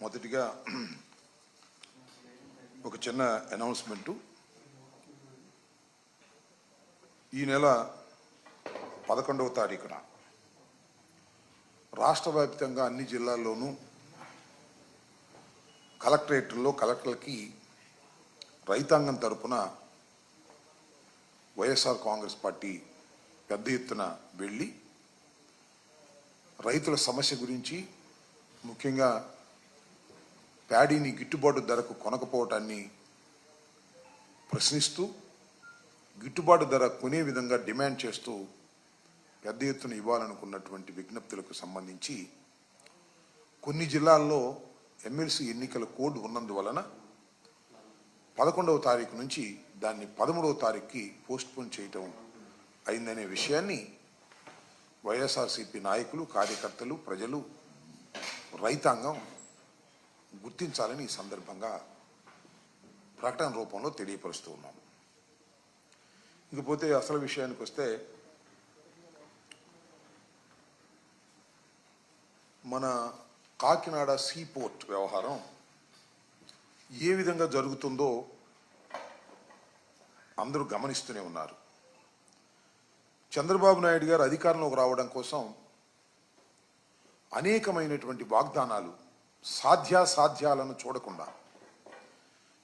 మొదటిగా ఒక చిన్న అనౌన్స్మెంట్. ఈ నెల 11వ తారీఖున రాష్ట్ర వ్యాప్తంగా అన్ని జిల్లాల్లోనూ కలెక్టరేట్లో కలెక్టర్లకి రైతాంగం తరపున వైఎస్ఆర్ కాంగ్రెస్ పార్టీ పెద్ద ఎత్తున వెళ్ళి రైతుల సమస్య గురించి, ముఖ్యంగా ప్యాడీని గిట్టుబాటు ధరకు కొనకపోవటాన్ని ప్రశ్నిస్తూ, గిట్టుబాటు ధర కొనే విధంగా డిమాండ్ చేస్తూ పెద్ద ఎత్తున ఇవ్వాలనుకున్నటువంటి విజ్ఞప్తులకు సంబంధించి కొన్ని జిల్లాల్లో ఎమ్మెల్సీ ఎన్నికల కోడ్ ఉన్నందువలన 11వ తారీఖు నుంచి దాన్ని 13వ తారీఖుకి పోస్ట్పోన్ చేయటం అయిందనే విషయాన్ని వైఎస్ఆర్సీపీ నాయకులు, కార్యకర్తలు, ప్రజలు, రైతాంగం గుర్తించాలని ఈ సందర్భంగా ప్రకటన రూపంలో తెలియపరుస్తూ ఉన్నాము. ఇకపోతే అసలు విషయానికి వస్తే, మన కాకినాడ సీపోర్ట్ వ్యవహారం ఏ విధంగా జరుగుతుందో అందరూ గమనిస్తూనే ఉన్నారు. చంద్రబాబు నాయుడు గారు అధికారంలోకి రావడం కోసం అనేకమైనటువంటి వాగ్దానాలు, సాధ్యాసాధ్యాలను చూడకుండా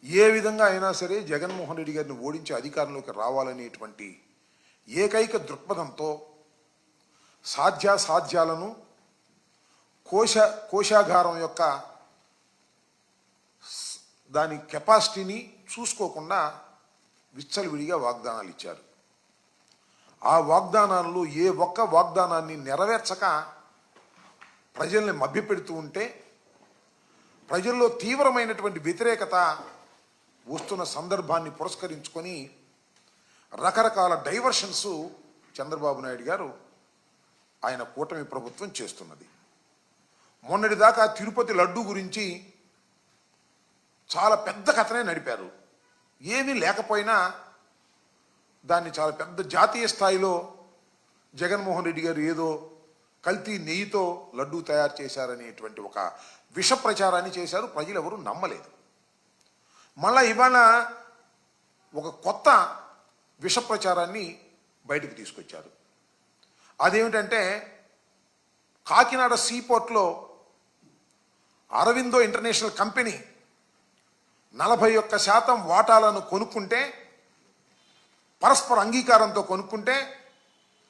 ఏ విధంగా అయినా సరే జగన్మోహన్ రెడ్డి గారిని ఓడించి అధికారంలోకి రావాలనేటువంటి ఏకైక దృక్పథంతో సాధ్యాసాధ్యాలను, కోశాగారం యొక్క దాని కెపాసిటీని చూసుకోకుండా విచ్చలవిడిగా వాగ్దానాలు ఇచ్చారు. ఆ వాగ్దానాల్లో ఏ ఒక్క వాగ్దానాన్ని నెరవేర్చక ప్రజల్ని మభ్యపెడుతూ ఉంటే ప్రజల్లో తీవ్రమైనటువంటి వ్యతిరేకత వస్తున్న సందర్భాన్ని పురస్కరించుకొని రకరకాల డైవర్షన్స్ చంద్రబాబు నాయుడు గారు, ఆయన కూటమి ప్రభుత్వం చేస్తున్నది. మొన్నటిదాకా తిరుపతి లడ్డు గురించి చాలా పెద్ద కథనే నడిపారు. ఏమీ లేకపోయినా దాన్ని చాలా పెద్ద జాతీయ స్థాయిలో జగన్మోహన్ రెడ్డి గారు ఏదో కల్తీ నెయ్యితో లడ్డూ తయారు చేశారనేటువంటి ఒక విష ప్రచారాన్ని చేశారు. ప్రజలు ఎవరు నమ్మలేదు. మళ్ళా ఇవాళ ఒక కొత్త విష ప్రచారాన్ని బయటకు తీసుకొచ్చారు. అదేమిటంటే, కాకినాడ సీపోర్ట్లో అరవిందో ఇంటర్నేషనల్ కంపెనీ 41% వాటాలను కొనుక్కుంటే, పరస్పర అంగీకారంతో కొనుక్కుంటే,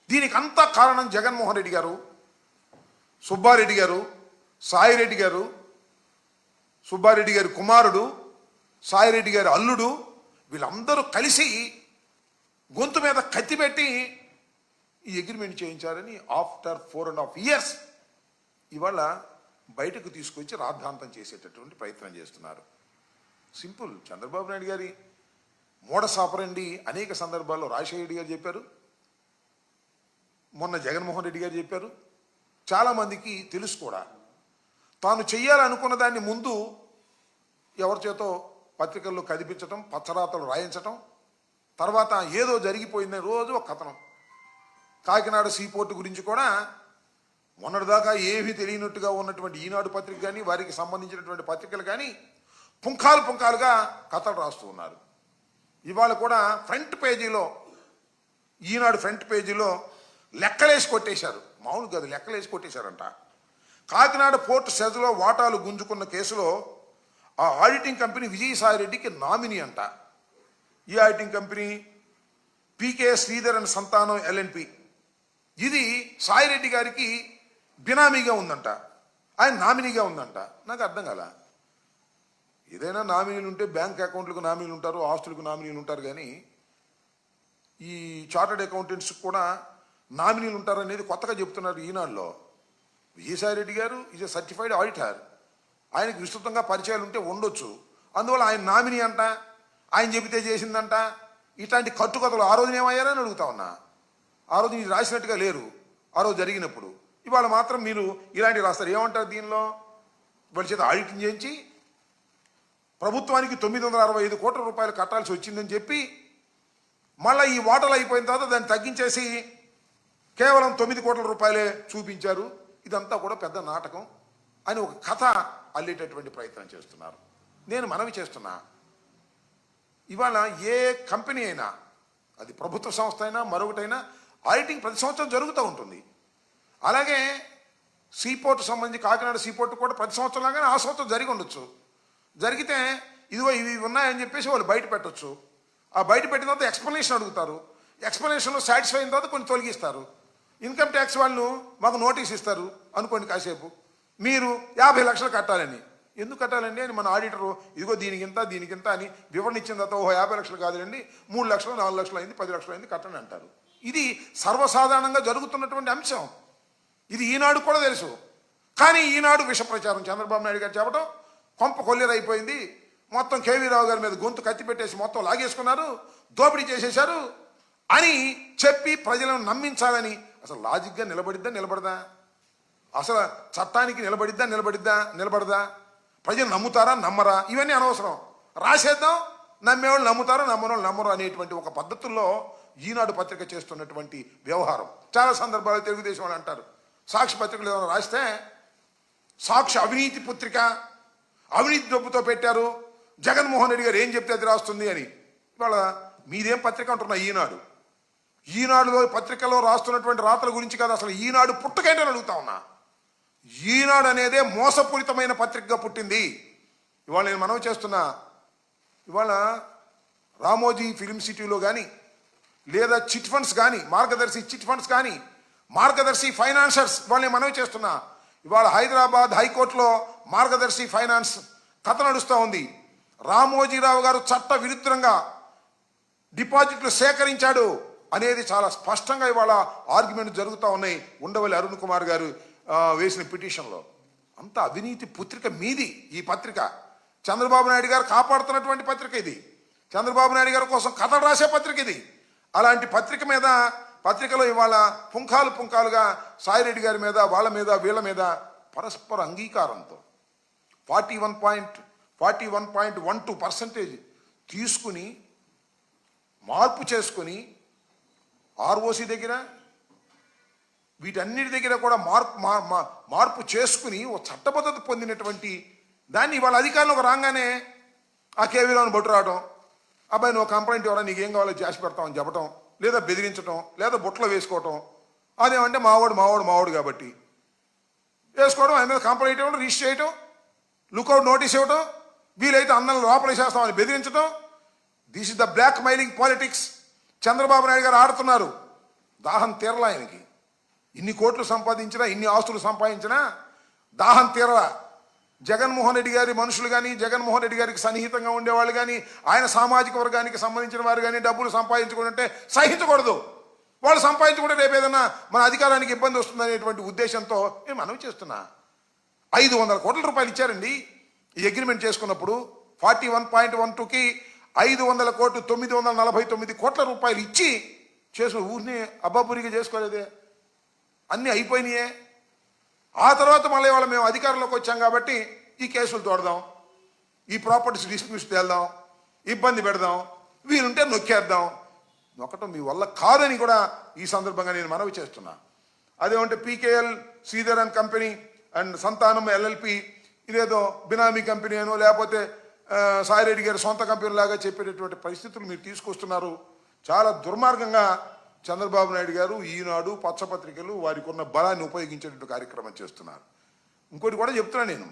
దీనికి అంతా కారణం జగన్మోహన్ రెడ్డి గారు, సుబ్బారెడ్డి గారు, సాయిరెడ్డి గారు, సుబ్బారెడ్డి గారి కుమారుడు, సాయిరెడ్డి గారి అల్లుడు, వీళ్ళందరూ కలిసి గొంతు మీద కత్తి పెట్టి ఈ అగ్రిమెంట్ చేయించారని ఆఫ్టర్ 4.5 years ఇవాళ బయటకు తీసుకొచ్చి రాద్ధాంతం చేసేటటువంటి ప్రయత్నం చేస్తున్నారు. సింపుల్. చంద్రబాబు నాయుడు గారి మూఢసాపరండి అనేక సందర్భాల్లో రాజశేఖర రెడ్డి గారు చెప్పారు, మొన్న జగన్మోహన్ రెడ్డి గారు చెప్పారు. చాలామందికి తెలుసు కూడా. తాను చెయ్యాలనుకున్న దాన్ని ముందు ఎవరి చేతో పత్రికల్లో కదిపించటం, పచ్చరాతలు రాయించటం, తర్వాత ఏదో జరిగిపోయిందని రోజు ఒక కథనం. కాకినాడ సీపోర్టు గురించి కూడా మొన్నటిదాకా ఏమీ తెలియనట్టుగా ఉన్నటువంటి ఈనాడు పత్రిక కానీ, వారికి సంబంధించినటువంటి పత్రికలు కానీ పుంఖాలుగా కథలు రాస్తూ ఉన్నారు. ఇవాళ కూడా ఫ్రంట్ పేజీలో, ఈనాడు ఫ్రంట్ పేజీలో లెక్కలేసి కొట్టేశారు. మామూలు కాదు, లెక్కలేసి కొట్టేశారంట. కాకినాడ పోర్ట్ సెజ్లో వాటాలు గుంజుకున్న కేసులో ఆ ఆడిటింగ్ కంపెనీ విజయసాయిరెడ్డికి నామినీ అంట. ఈ auditing company PK Sridhar and సంతానం ఎల్ఎన్పి. ఇది సాయిరెడ్డి గారికి బినామీగా ఉందంట, ఆయన నామినీగా ఉందంట. నాకు అర్థం కాల. ఏదైనా నామినీలు ఉంటే బ్యాంక్ అకౌంట్లకు నామినీలు ఉంటారు, ఆస్తులకు నామినీలు ఉంటారు, కానీ ఈ చార్టర్డ్ అకౌంటెంట్స్కి కూడా నామినీలు ఉంటారనేది కొత్తగా చెప్తున్నారు ఈనాడులో. విజయసాయిరెడ్డి గారు ఈజ్ ఎ సర్టిఫైడ్ ఆడిటర్. ఆయనకు విస్తృతంగా పరిచయాలు ఉంటే ఉండొచ్చు. అందువల్ల ఆయన నామినీ అంట, ఆయన చెబితే చేసిందంట. ఇట్లాంటి కట్టుకథలు ఆ రోజున ఏమయ్యారని అడుగుతా ఉన్నా. ఆ రోజు మీరు రాసినట్టుగా లేరు ఆ రోజు జరిగినప్పుడు. ఇవాళ మాత్రం మీరు ఇలాంటివి రాస్తారు. ఏమంటారు దీనిలో? వాళ్ళ చేత ఆడిటింగ్ చేయించి ప్రభుత్వానికి 965 కోట్ల రూపాయలు కట్టాల్సి వచ్చిందని చెప్పి, మళ్ళీ ఈ వాటాలు అయిపోయిన తర్వాత దాన్ని తగ్గించేసి కేవలం 9 కోట్ల రూపాయలే చూపించారు. ఇదంతా కూడా పెద్ద నాటకం. అని ఒక కథ అల్లేటటువంటి ప్రయత్నం చేస్తున్నారు. నేను మనవి చేస్తున్నా, ఇవాళ ఏ కంపెనీ అయినా, అది ప్రభుత్వ సంస్థ అయినా మరొకటైనా, ఆడిటింగ్ ప్రతి సంవత్సరం జరుగుతూ ఉంటుంది. అలాగే సీపోర్ట్ సంబంధించి కాకినాడ సీపోర్ట్ కూడా ప్రతి సంవత్సరం లాగానే ఆ సంవత్సరం జరిగి ఉండొచ్చు. జరిగితే ఇదిగో ఇవి ఉన్నాయని చెప్పేసి వాళ్ళు బయట పెట్టచ్చు. ఆ బయట పెట్టిన తర్వాత ఎక్స్ప్లెనేషన్ అడుగుతారు. ఎక్స్ప్లెనేషన్లో సాటిస్ఫై అయిన తర్వాత కొన్ని తొలగిస్తారు. ఇన్కమ్ ట్యాక్స్ వాళ్ళు మాకు నోటీస్ ఇస్తారు అనుకోండి, కాసేపు మీరు 50 లక్షలు కట్టాలని. ఎందుకు కట్టాలండి అని మన ఆడిటరు ఇదిగో దీనికింత అని వివరణ ఇచ్చిన తర్వాత, ఓహో 50 లక్షలు కాదులండి, 3 లక్షలు 4 లక్షలు అయింది, 10 లక్షలు అయింది, కట్టండి అంటారు. ఇది సర్వసాధారణంగా జరుగుతున్నటువంటి అంశం. ఇది ఈనాడు కూడా తెలుసు. కానీ ఈనాడు విష ప్రచారం చంద్రబాబు నాయుడు గారు చెప్పడం కొంప కొల్లేరైపోయింది, మొత్తం కేవీ రావు గారి మీద గొంతు కత్తి పెట్టేసి మొత్తం లాగేసుకున్నారు, దోపిడీ చేసేశారు అని చెప్పి ప్రజలను నమ్మించాలని. అసలు లాజిక్గా నిలబడదా? అసలు చట్టానికి నిలబడదా? ప్రజలు నమ్ముతారా నమ్మరా? ఇవన్నీ అనవసరం. రాసేద్దాం, నమ్మేవాళ్ళు నమ్ముతారా, నమ్మనోళ్ళు నమ్మరు అనేటువంటి ఒక పద్ధతుల్లో ఈనాడు పత్రిక చేస్తున్నటువంటి వ్యవహారం. చాలా సందర్భాలు తెలుగుదేశం వాళ్ళు అంటారు, సాక్షి పత్రికలు ఏమైనా రాస్తే సాక్షి అవినీతి పత్రిక, అవినీతి డబ్బుతో పెట్టారు, జగన్మోహన్ రెడ్డి గారు ఏం చెప్తే అది రాస్తుంది అని. ఇవాళ మీదేం పత్రిక అంటున్నా? ఈనాడులో పత్రికలో రాస్తున్నటువంటి రాతల గురించి కాదు, అసలు ఈనాడు పుట్టకేంటని అడుగుతా ఉన్నా. ఈనాడు అనేదే మోసపూరితమైన పత్రికగా పుట్టింది. ఇవాళ నేను మనవి చేస్తున్నా, ఇవాళ రామోజీ ఫిలిం సిటీలో కానీ, లేదా చిట్ ఫండ్స్ కానీ, మార్గదర్శి చిట్ ఫండ్స్ కానీ, మార్గదర్శి ఫైనాన్సర్స్, ఇవాళ నేను మనవి చేస్తున్నా, ఇవాళ హైదరాబాద్ హైకోర్టులో మార్గదర్శి ఫైనాన్స్ కథ నడుస్తూ ఉంది. రామోజీరావు గారు చట్ట విరుద్ధంగా డిపాజిట్లు సేకరించాడు అనేది చాలా స్పష్టంగా ఇవాళ ఆర్గ్యుమెంట్ జరుగుతూ ఉన్నాయి. ఉండవల్లి అరుణ్ కుమార్ గారు వేసిన పిటిషన్లో. అంత అవినీతి పత్రిక మీది. ఈ పత్రిక చంద్రబాబు నాయుడు గారు కాపాడుతున్నటువంటి పత్రిక ఇది. చంద్రబాబు నాయుడు గారి కోసం కథలు రాసే పత్రిక ఇది. అలాంటి పత్రిక మీద, పత్రికలో ఇవాళ పుంఖాలుగా సాయిరెడ్డి గారి మీద, వాళ్ళ మీద, వీళ్ళ మీద పరస్పర అంగీకారంతో 41.12% తీసుకుని మార్పు చేసుకుని ఆర్ఓసి దగ్గర వీటన్నిటి దగ్గర కూడా మార్పు చేసుకుని ఓ చట్టబద్ధత పొందినటువంటి దాన్ని ఇవాళ అధికారంలోకి రాగానే ఆ కేవీరావుని బొట్టు రావడం, అబ్బాయి నువ్వు కంప్లైంట్ ఇవ్వరా, నీకేం కావాలో చేసి పెడతామని చెప్పడం, లేదా బెదిరించడం, లేదా బుట్టలో వేసుకోవటం. అదేమంటే మావాడు కాబట్టి వేసుకోవడం, ఆయన మీద కంప్లైంట్ ఇవ్వడం, రిజిస్టర్ చేయటం, లుకౌట్ నోటీస్ ఇవ్వడం, వీలైతే అందరం లోపలేసేస్తామని బెదిరించడం. This is the blackmailing politics Chandrababu Naidu garu ఆడుతున్నారు. దాహం తీరలా ఆయనకి. ఇన్ని కోట్లు సంపాదించినా, ఇన్ని ఆస్తులు సంపాదించినా దాహం తీరలా. జగన్మోహన్ రెడ్డి గారి మనుషులు కానీ, జగన్మోహన్ రెడ్డి గారికి సన్నిహితంగా ఉండేవాళ్ళు కానీ, ఆయన సామాజిక వర్గానికి సంబంధించిన వారు కానీ డబ్బులు సంపాదించుకుంటే సహించకూడదు. వాళ్ళు సంపాదించుకుంటే రేపు ఏదన్నా మన అధికారానికి ఇబ్బంది వస్తుందనేటువంటి ఉద్దేశంతో నేను మనవి చేస్తున్నా. 500 కోట్ల రూపాయలు ఇచ్చారండి ఈ అగ్రిమెంట్ చేసుకున్నప్పుడు. 41.12కి 500 కోట్లు, 949 కోట్ల రూపాయలు ఇచ్చి చేసిన ఊరిని అబ్బాబురిగా చేసుకోలేదే, అన్నీ అయిపోయినాయే. ఆ తర్వాత మళ్ళీ వాళ్ళ మేము అధికారంలోకి వచ్చాం కాబట్టి ఈ కేసులు తోడదాం, ఈ ప్రాపర్టీస్ డిస్ప్యూట్స్ తేల్దాం, ఇబ్బంది పెడదాం, వీలుంటే నొక్కేద్దాం. నొక్కటం మీ వల్ల కాదని కూడా ఈ సందర్భంగా నేను మనవి చేస్తున్నా. అదేమంటే PKL Sridhar and company and సంతానం ఎల్ఎల్పి ఇదేదో బినామీ కంపెనీ అనో లేకపోతే సాయిరెడ్డి గారి సొంత కంపెనీ లాగా చెప్పేటటువంటి పరిస్థితులు మీరు తీసుకొస్తున్నారు. చాలా దుర్మార్గంగా చంద్రబాబు నాయుడు గారు ఈనాడు, పచ్చపత్రికలు వారికి ఉన్న బలాన్ని ఉపయోగించేటువంటి కార్యక్రమం చేస్తున్నారు. ఇంకోటి కూడా చెప్తున్నా, నేను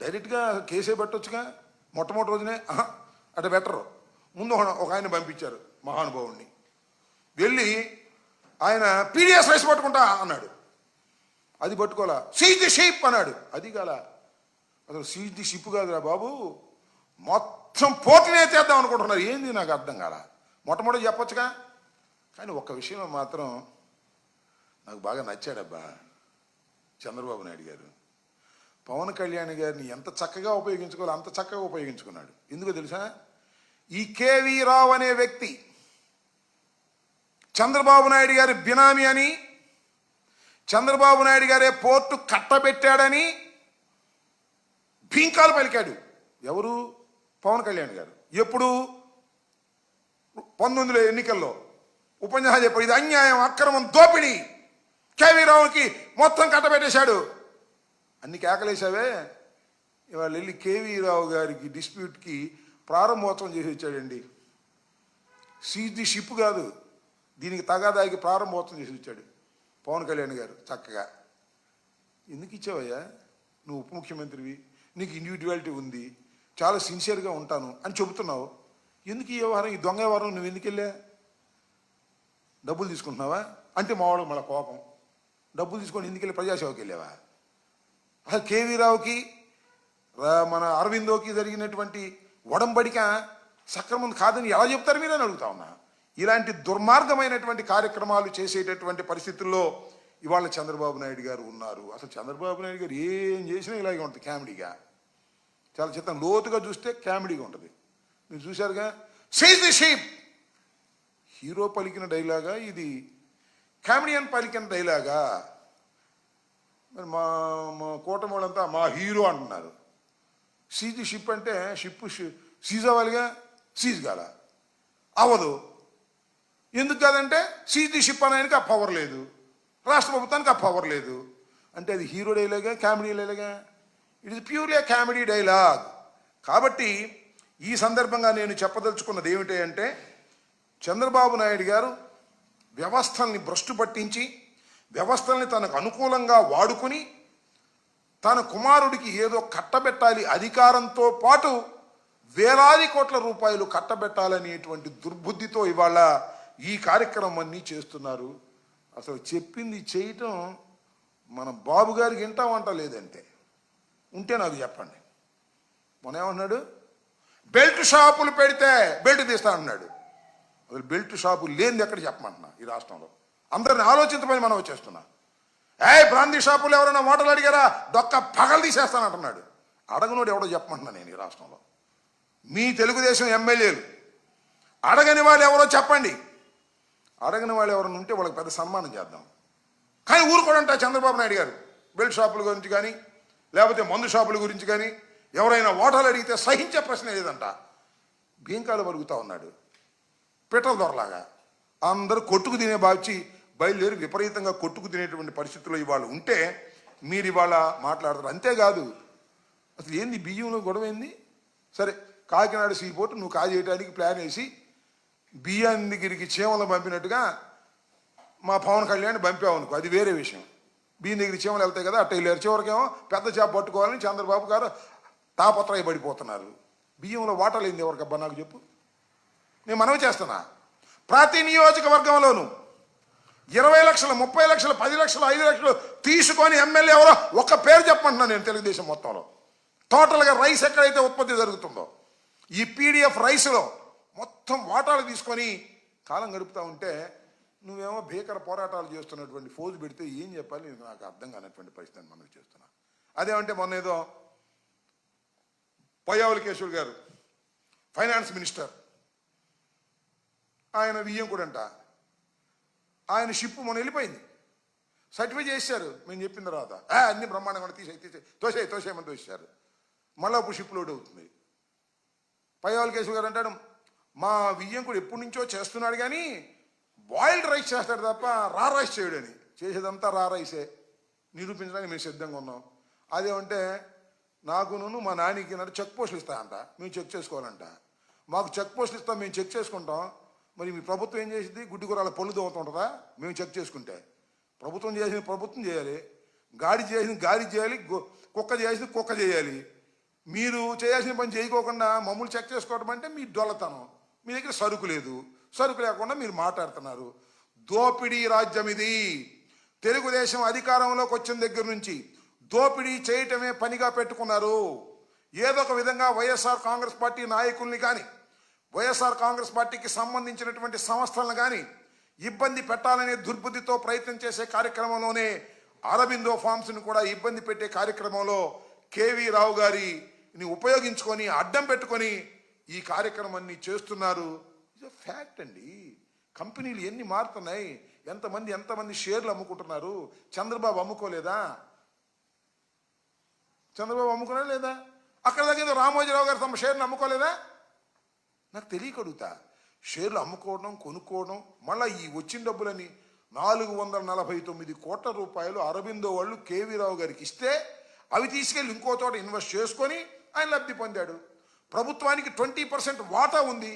డైరెక్ట్గా కేసే పెట్టొచ్చుగా. మొట్టమొదటి రోజునే అటు బెటరు. ముందు ఒక ఆయన పంపించారు మహానుభావుడిని, వెళ్ళి ఆయన పీడిఎస్ రైస్ పట్టుకుంటా అన్నాడు. అది పట్టుకోవాలా, సీజ్ ది షిప్ అన్నాడు. అది కాల, అసలు సీజ్ ది షిప్ కాదురా బాబు, మొత్తం పోటీనే చేద్దాం అనుకుంటున్నారు. ఏంది నాకు అర్థం కాల. మొట్టమొదటి చెప్పొచ్చుగా. కానీ ఒక్క విషయంలో మాత్రం నాకు బాగా నచ్చాడబ్బా చంద్రబాబు నాయుడు గారు. పవన్ కళ్యాణ్ గారిని ఎంత చక్కగా ఉపయోగించుకోవాలో అంత చక్కగా ఉపయోగించుకున్నాడు. ఎందుకో తెలుసా? ఈ కేవీ రావు అనే వ్యక్తి చంద్రబాబు నాయుడు గారి బినామీ అని, చంద్రబాబు నాయుడు గారే పోర్టు కట్టబెట్టాడని భీంకాలు పలికాడు. ఎవరు? పవన్ కళ్యాణ్ గారు. ఎప్పుడు? 19 ఎన్నికల్లో ఉపన్యాసం చెప్పాడు. ఇది అన్యాయం, అక్రమం, దోపిడీ, కేవీ రావుకి మొత్తం కట్టబెట్టేశాడు. అన్ని కేకలేసావే, ఇవాళ వెళ్ళి కేవీ రావు గారికి డిస్ప్యూట్కి ప్రారంభోత్సవం చేసి వచ్చాడండి. సీజ్ ది షిప్ కాదు, దీనికి తగాదాకి ప్రారంభోత్సవం చేసి వచ్చాడు పవన్ కళ్యాణ్ గారు. చక్కగా ఎందుకు ఇచ్చావయ్యా, నువ్వు ఉప ముఖ్యమంత్రివి, నీకు ఇండివిజువాలిటీ ఉంది, చాలా సిన్సియర్గా ఉంటాను అని చెబుతున్నావు. ఎందుకు ఈ వ్యవహారం, ఈ దొంగ వ్యవహారం నువ్వు ఎందుకు వెళ్ళా? డబ్బులు తీసుకుంటున్నావా అంటే మావాడు మళ్ళీ కోపం. డబ్బులు తీసుకొని ఎందుకు వెళ్ళి ప్రజాసేవకి వెళ్ళావా? అసలు కేవీ రావుకి మన అరవిందోకి జరిగినటువంటి ఒడంబడిక సక్రమం కాదని ఎలా చెప్తారు మీరు అని అడుగుతా ఉన్నా. ఇలాంటి దుర్మార్గమైనటువంటి కార్యక్రమాలు చేసేటటువంటి పరిస్థితుల్లో ఇవాళ చంద్రబాబు నాయుడు గారు ఉన్నారు. అసలు చంద్రబాబు నాయుడు గారు ఏం చేసినా ఇలాగే ఉంటుంది, కామెడీగా. చాలా చిత్తం లోతుగా చూస్తే కామెడీగా ఉంటుంది. మీరు చూశారుగా, సీజ్ ది షిప్ హీరో పలికిన డైలాగా, ఇది కామెడియన్ పలికిన డైలాగా. మరి మా మా కూటమి వాళ్ళంతా మా హీరో అంటున్నారు. సీజ్ ది షిప్ అంటే షిప్ సీజ్ అవ్వాలిగా, సీజ్ కాల అవ్వదు. ఎందుకు కాదంటే సీజ్ ది షిప్ అనేకి ఆ పవర్ లేదు, రాష్ట్ర ప్రభుత్వానికి ఆ పవర్ లేదు. అంటే అది హీరో డైలాగా, కామెడీ డైలాగా? It is purely comedy dialogue. కాబట్టి ఈ సందర్భంగా నేను చెప్పదలుచుకున్నది ఏమిటి అంటే, చంద్రబాబు నాయుడు గారు వ్యవస్థల్ని భ్రష్టు పట్టించి వ్యవస్థల్ని తనకు అనుకూలంగా వాడుకుని తన కుమారుడికి ఏదో కట్టబెట్టాలి, అధికారంతో పాటు వేలాది కోట్ల రూపాయలు కట్టబెట్టాలనేటువంటి దుర్బుద్ధితో ఇవాళ ఈ కార్యక్రమం అన్నీ చేస్తున్నారు. అసలు చెప్పింది చేయటం మన బాబు గారికి వింటామంట లేదంటే, ఉంటే నాకు చెప్పండి. మొన్న ఏమన్నాడు, బెల్ట్ షాపులు పెడితే బెల్ట్ తీస్తా అన్నాడు. అసలు బెల్ట్ షాపులు లేనిది ఎక్కడ చెప్పమంటున్నా ఈ రాష్ట్రంలో. అందరిని ఆలోచించమని మనం వచ్చేస్తున్నా. బ్రాందీ షాపులు ఎవరైనా ఓటలు అడిగారా, డొక్క పగలు తీసేస్తానంటున్నాడు. అడగనోడు ఎవడో చెప్పమంటున్నా నేను ఈ రాష్ట్రంలో. మీ తెలుగుదేశం ఎమ్మెల్యేలు అడగని వాళ్ళు ఎవరో చెప్పండి. అడగని వాళ్ళు ఎవరైనా ఉంటే వాళ్ళకి పెద్ద సన్మానం చేద్దాం. కానీ ఊరుకోడంట చంద్రబాబు నాయుడు గారు బెల్ట్ షాపుల గురించి కానీ లేకపోతే మందు షాపుల గురించి కానీ ఎవరైనా ఓటలు అడిగితే సహించే ప్రశ్న లేదంట. బీంకాలు పరుగుతూ ఉన్నాడు పిట్టల దొరలాగా. అందరూ కొట్టుకు తినే భావించి బయలుదేరి విపరీతంగా కొట్టుకు తినేటువంటి పరిస్థితుల్లో ఇవాళ ఉంటే మీరు ఇవాళ మాట్లాడతారు. అంతేకాదు, అసలు ఏంది బియ్యంలో గొడవ ఏంది? సరే, కాకినాడ సీపోర్టు నువ్వు కాజేయడానికి ప్లాన్ వేసి బియ్యాన్ని దగ్గరికి చీమలు పంపినట్టుగా మా పవన్ కళ్యాణ్ పంపావు అనుకో, అది వేరే విషయం. బియ్యం దగ్గరికి చీమలు వెళ్తాయి కదా, అట్ట వెళ్ళారు. చివరికేమో పెద్ద చేప పట్టుకోవాలని చంద్రబాబు గారు తాపత్రయ పడిపోతున్నారు. బియ్యంలో వాటాలు ఏంది ఎవరికబ్బా నాకు చెప్పు. నేను మనవి చేస్తున్నా, ప్రతి నియోజకవర్గంలోనూ 20 లక్షలు, 30 లక్షలు, 10 లక్షలు, 5 లక్షలు తీసుకొని ఎమ్మెల్యే ఎవరో ఒక్క పేరు చెప్పమంటున్నా నేను తెలుగుదేశం మొత్తంలో. టోటల్గా రైస్ ఎక్కడైతే ఉత్పత్తి జరుగుతుందో ఈ పీడిఎఫ్ రైస్లో మొత్తం వాటాలు తీసుకొని కాలం గడుపుతూ ఉంటే నువ్వేమో భీకర పోరాటాలు చేస్తున్నటువంటి ఫోజు పెడితే ఏం చెప్పాలి నాకు అర్థం కానటువంటి పరిస్థితిని మనం చేస్తున్నా. అదేమంటే మొన్న ఏదో పయ్యావుల కేశవులు గారు ఫైనాన్స్ మినిస్టర్, ఆయన వియ్యం కూడా అంట, ఆయన షిప్ మొన్న వెళ్ళిపోయింది, సర్టిఫై చేశారు. మేము చెప్పిన తర్వాత అన్ని బ్రహ్మాండంగా తోసేయమని తోసేశారు. మళ్ళీ అప్పుడు షిప్ లోడ్ అవుతుంది. పయ్యావుల కేశవ్ గారు అంటాడు, మా వియ్యం కూడా ఎప్పటి నుంచో చేస్తున్నాడు కానీ బాయిల్డ్ రైస్ చేస్తాడు తప్ప రా రైస్ చేయడని. చేసేదంతా రా రైసే నిరూపించడానికి మేము సిద్ధంగా ఉన్నాం. అదేమంటే నాకును మా నానికి చెక్ పోస్టులు ఇస్తాయంట, మేము చెక్ చేసుకోవాలంట. మాకు చెక్ పోస్టులు ఇస్తాం, మేము చెక్ చేసుకుంటాం. మరి మీ ప్రభుత్వం ఏం చేసింది? గుడ్డి కూరల పళ్ళు తోగుతుంటుందా మేము చెక్ చేసుకుంటే? ప్రభుత్వం చేసింది ప్రభుత్వం చేయాలి, గాడి చేసింది గాడి చేయాలి, కుక్క చేసింది కుక్క చేయాలి. మీరు చేయాల్సిన పని చేయకోకుండా మమ్మల్ని చెక్ చేసుకోవడం అంటే మీ డొల్లతనం. మీ దగ్గర సరుకు లేదు, సరుకు లేకుండా మీరు మాట్లాడుతున్నారు. దోపిడీ రాజ్యం ఇది. తెలుగుదేశం అధికారంలోకి వచ్చిన దగ్గర నుంచి దోపిడీ చేయటమే పనిగా పెట్టుకున్నారు. ఏదో ఒక విధంగా వైఎస్ఆర్ కాంగ్రెస్ పార్టీ నాయకుల్ని కానీ వైఎస్ఆర్ కాంగ్రెస్ పార్టీకి సంబంధించినటువంటి సంస్థలను కానీ ఇబ్బంది పెట్టాలనే దుర్బుద్ధితో ప్రయత్నం చేసే కార్యక్రమంలోనే అరబిందో ఫార్మ్స్ని కూడా ఇబ్బంది పెట్టే కార్యక్రమంలో కేవీ రావు గారిని ఉపయోగించుకొని అడ్డం పెట్టుకొని ఈ కార్యక్రమాన్ని చేస్తున్నారు. ఇది ఫ్యాక్ట్ అండి. కంపెనీలు ఎన్ని మారుతున్నాయి, ఎంతమంది షేర్లు అమ్ముకుంటున్నారు. చంద్రబాబు అమ్ముకోలేదా? చంద్రబాబు అమ్ముకున్నా లేదా? అక్కడ దగ్గర రామోజీరావు గారు తమ షేర్లు అమ్ముకోలేదా? నాకు తెలియకడుగుతా. షేర్లు అమ్ముకోవడం, కొనుక్కోవడం, మళ్ళీ ఈ వచ్చిన డబ్బులని 449 కోట్ల రూపాయలు అరబిందో వాళ్ళు కేవీ రావు గారికి ఇస్తే అవి తీసుకెళ్ళి ఇంకో చోట ఇన్వెస్ట్ చేసుకొని ఆయన లబ్ధి పొందాడు. ప్రభుత్వానికి 20% వాటా ఉంది.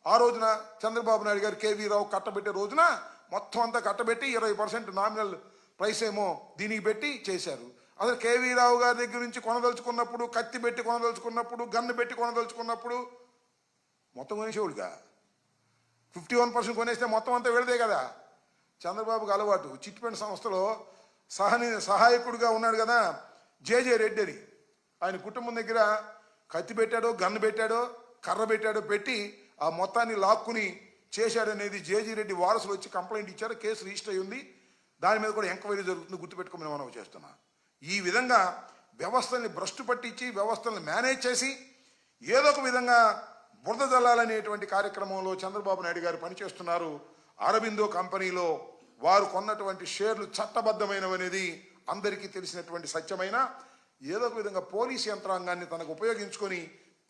ఆ రోజున చంద్రబాబు నాయుడు గారు కేవీ రావు కట్టబెట్టే రోజున మొత్తం అంతా కట్టబెట్టి 20% నామినల్ ప్రైస్ ఏమో దీనికి పెట్టి చేశారు. అసలు కేవీ రావు గారి దగ్గర నుంచి కొనదలుచుకున్నప్పుడు, కత్తి పెట్టి కొనదలుచుకున్నప్పుడు, గన్ను పెట్టి కొనదలుచుకున్నప్పుడు మొత్తం కొనేసేవాడుగా. 51% కొనేస్తే మొత్తం అంతా వెళదే కదా. చంద్రబాబుకి అలవాటు. చిట్ ఫండ్ సంస్థలో సహాయకుడిగా ఉన్నాడు కదా జేజే రెడ్డి అని. ఆయన కుటుంబం దగ్గర కత్తి పెట్టాడో, గన్ను పెట్టాడో, కర్ర పెట్టాడో పెట్టి ఆ మొత్తాన్ని లాక్కుని చేశాడనేది జేజీ రెడ్డి వారసులు వచ్చి కంప్లైంట్ ఇచ్చారు. కేసు రిజిస్టర్ అయి ఉంది. దాని మీద కూడా ఎంక్వైరీ జరుగుతుంది. గుర్తుపెట్టుకోమని మనం చేస్తున్నా. ఈ విధంగా వ్యవస్థల్ని భ్రష్టు పట్టించి, వ్యవస్థల్ని మేనేజ్ చేసి ఏదో ఒక విధంగా బురద జల్లాలనేటువంటి కార్యక్రమంలో చంద్రబాబు నాయుడు గారు పనిచేస్తున్నారు. అరబిందో కంపెనీలో వారు కొన్నటువంటి షేర్లు చట్టబద్ధమైనవనేది అందరికీ తెలిసినటువంటి సత్యమైన, ఏదో ఒక విధంగా పోలీసు యంత్రాంగాన్ని తనకు ఉపయోగించుకొని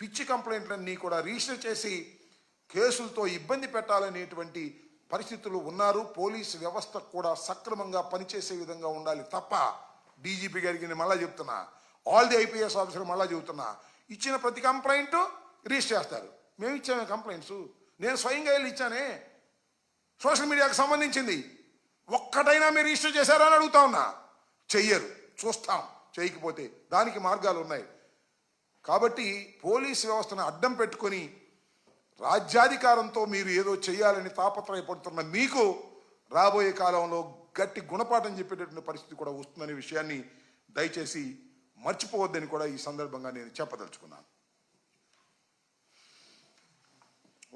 పిచ్చి కంప్లైంట్లన్నీ కూడా రిజిస్టర్ చేసి కేసులతో ఇబ్బంది పెట్టాలనేటువంటి పరిస్థితులు ఉన్నారు. పోలీసు వ్యవస్థ కూడా సక్రమంగా పనిచేసే విధంగా ఉండాలి తప్ప, డీజీపీ గారికి నేను మళ్ళా చెప్తున్నా, ఆల్ ది ఐపీఎస్ ఆఫీసర్ మళ్ళా చెబుతున్నా, ఇచ్చిన ప్రతి కంప్లైంట్ రిజిస్టర్ చేస్తారు. మేము ఇచ్చామే కంప్లైంట్స్, నేను స్వయంగా వెళ్ళి ఇచ్చానే, సోషల్ మీడియాకు సంబంధించింది. ఒక్కటైనా మీరు రిజిస్టర్ చేశారా అని అడుగుతా ఉన్నా. చెయ్యరు. చూస్తాం, చేయకపోతే దానికి మార్గాలు ఉన్నాయి. కాబట్టి పోలీసు వ్యవస్థను అడ్డం పెట్టుకొని రాజ్యాధికారంతో మీరు ఏదో చేయాలని తాపత్రయపడుతున్న మీకు రాబోయే కాలంలో గట్టి గుణపాఠం చెప్పేటటువంటి పరిస్థితి కూడా వస్తుందనే విషయాన్ని దయచేసి మర్చిపోవద్దని కూడా ఈ సందర్భంగా నేను చెప్పదలుచుకున్నాను.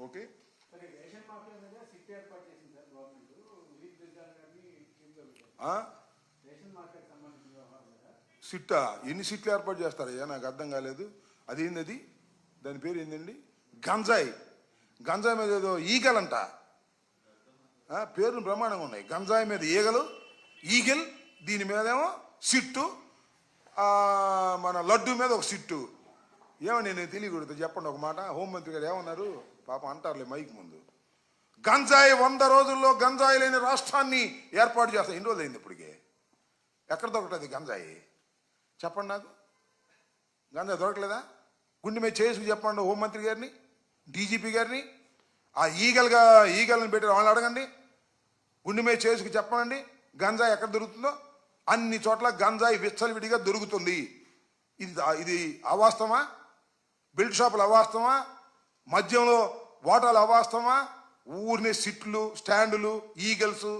ఓకే, సిట్టా ఎన్ని సిట్లు ఏర్పాటు చేస్తారయ్యా? నాకు అర్థం కాలేదు. అదేంది, దాని పేరు ఏందండి? గంజాయి. గంజాయి మీద ఏదో ఈగలంట, పేర్లు బ్రహ్మాండంగా ఉన్నాయి. గంజాయి మీద ఈగలు, ఈగిల్, దీని మీదేమో సిట్టు, మన లడ్డు మీద ఒక సిట్టు. ఏమని నేను తెలియకూడదు, చెప్పండి ఒక మాట. హోంమంత్రి గారు ఏమన్నారు? పాపం అంటారులే మైక్ ముందు. గంజాయి 100 రోజుల్లో గంజాయి లేని రాష్ట్రాన్ని ఏర్పాటు చేస్తా. ఎన్ని రోజులు అయింది ఇప్పటికే? ఎక్కడ దొరకలేదు గంజాయి? చెప్పండి నాకు. గంజాయి దొరకలేదా? గుండె మీద చేసుకు చెప్పండి హోంమంత్రి గారిని, డీజీపీ గారిని. ఆ ఈగల్ని పెట్టి వాళ్ళని అడగండి. గుండె మీద చేసుకు చెప్పండి గంజాయి ఎక్కడ దొరుకుతుందో. అన్ని చోట్ల గంజాయి విచ్చలవిడిగా దొరుకుతుంది. ఇది అవాస్తవమా? బెల్ట్ షాపులు అవాస్తవమా? మద్యంలో వాటాలు అవాస్తవమా? ఊరినే సిట్లు, స్టాండులు, ఈగల్స్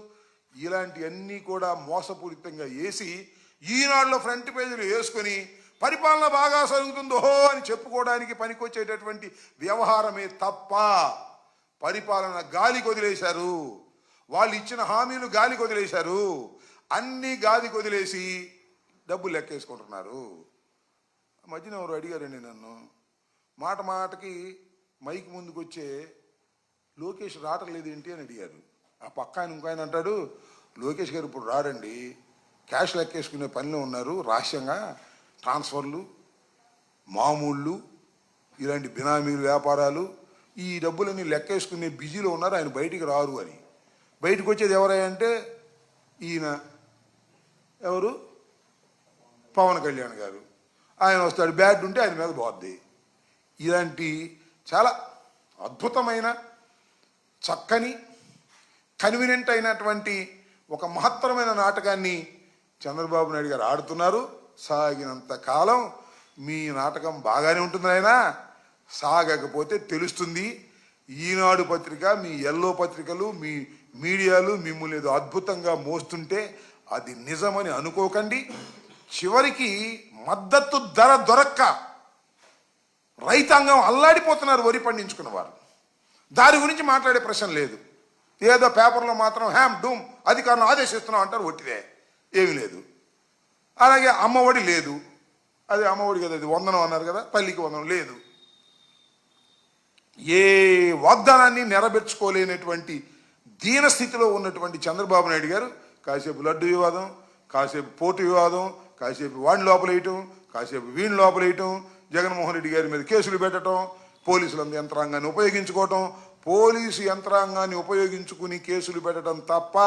ఇలాంటివన్నీ కూడా మోసపూరితంగా వేసి ఈనాడులో ఫ్రంట్ పేజీలు వేసుకొని పరిపాలన బాగా సాగుతుందో అని చెప్పుకోవడానికి పనికొచ్చేటటువంటి వ్యవహారమే తప్ప పరిపాలన గాలికి వదిలేశారు. వాళ్ళు ఇచ్చిన హామీలు గాలికి వదిలేశారు. అన్ని గాలికి వదిలేసి డబ్బులు లెక్కేసుకుంటున్నారు. మధ్యన ఎవరు అడిగారండి నన్ను, మాట మాటకి మైక్ ముందుకు వచ్చే లోకేష్ రావట్లేదు ఏంటి అని అడిగారు. ఆ పక్క ఆయన ఇంకో ఆయన అంటాడు, లోకేష్ గారు ఇప్పుడు రారండి, క్యాష్ లెక్కేసుకునే పనిలో ఉన్నారు, రహస్యంగా ట్రాన్స్ఫర్లు, మామూళ్ళు, ఇలాంటి బినామీలు, వ్యాపారాలు, ఈ డబ్బులన్నీ లెక్కేసుకునే బిజీలో ఉన్నారు, ఆయన బయటికి రారు అని. బయటకు వచ్చేది ఎవరంటే ఈయన ఎవరు, పవన్ కళ్యాణ్ గారు. ఆయన వస్తాడు, బ్యాడ్ ఉంటే ఆయన మీద పోద్ది. ఇలాంటి చాలా అద్భుతమైన, చక్కని, కన్వీనియంట్ అయినటువంటి ఒక మహత్తరమైన నాటకాన్ని చంద్రబాబు నాయుడు గారు ఆడుతున్నారు. సాగినంత కాలం మీ నాటకం బాగానే ఉంటుంది. ఆయన సాగకపోతే తెలుస్తుంది. ఈనాడు పత్రిక, మీ ఎల్లో పత్రికలు, మీ మీడియాలు మిమ్మల్ని ఏదో అద్భుతంగా మోస్తుంటే అది నిజమని అనుకోకండి. చివరికి మద్దతు ధర దొరక్క రైతాంగం అల్లాడిపోతున్నారు. వరి పండించుకున్న వారు దాని గురించి మాట్లాడే ప్రశ్న లేదు. ఏదో పేపర్లో మాత్రం హ్యామ్ డూమ్ అధికారులను ఆదేశిస్తున్నాం అంటారు, ఒట్టిదే, ఏమీ లేదు. అలాగే అమ్మఒడి లేదు, అది అమ్మఒడి కదా, అది వందనం అన్నారు కదా, తల్లికి వందనం లేదు. ఏ వాగ్దానాన్ని నెరవేర్చుకోలేనటువంటి దీనస్థితిలో ఉన్నటువంటి చంద్రబాబు నాయుడు గారు కాసేపు లడ్డు వివాదం, కాసేపు పోటు వివాదం, కాసేపు వాడిని లోపలేయటం, కాసేపు వీడిని లోపలేయటం, జగన్మోహన్ రెడ్డి గారి మీద కేసులు పెట్టడం, పోలీసుల యంత్రాంగాన్ని ఉపయోగించుకోవటం, పోలీసు యంత్రాంగాన్ని ఉపయోగించుకుని కేసులు పెట్టడం తప్ప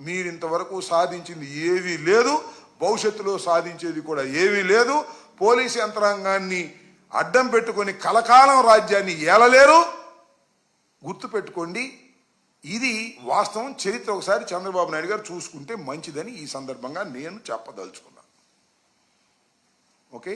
మీరింతవరకు సాధించింది ఏమీ లేదు. భవిష్యత్తులో సాధించేది కూడా ఏమీ లేదు. పోలీసు యంత్రాంగాన్ని అడ్డం పెట్టుకొని కలకాలం రాజ్యాన్ని ఏలలేరు. గుర్తుపెట్టుకోండి, ఇది వాస్తవం. చరిత్ర ఒకసారి చంద్రబాబు నాయుడు గారు చూసుకుంటే మంచిదని ఈ సందర్భంగా నేను చెప్పదలుచుకున్నాను. ఓకే.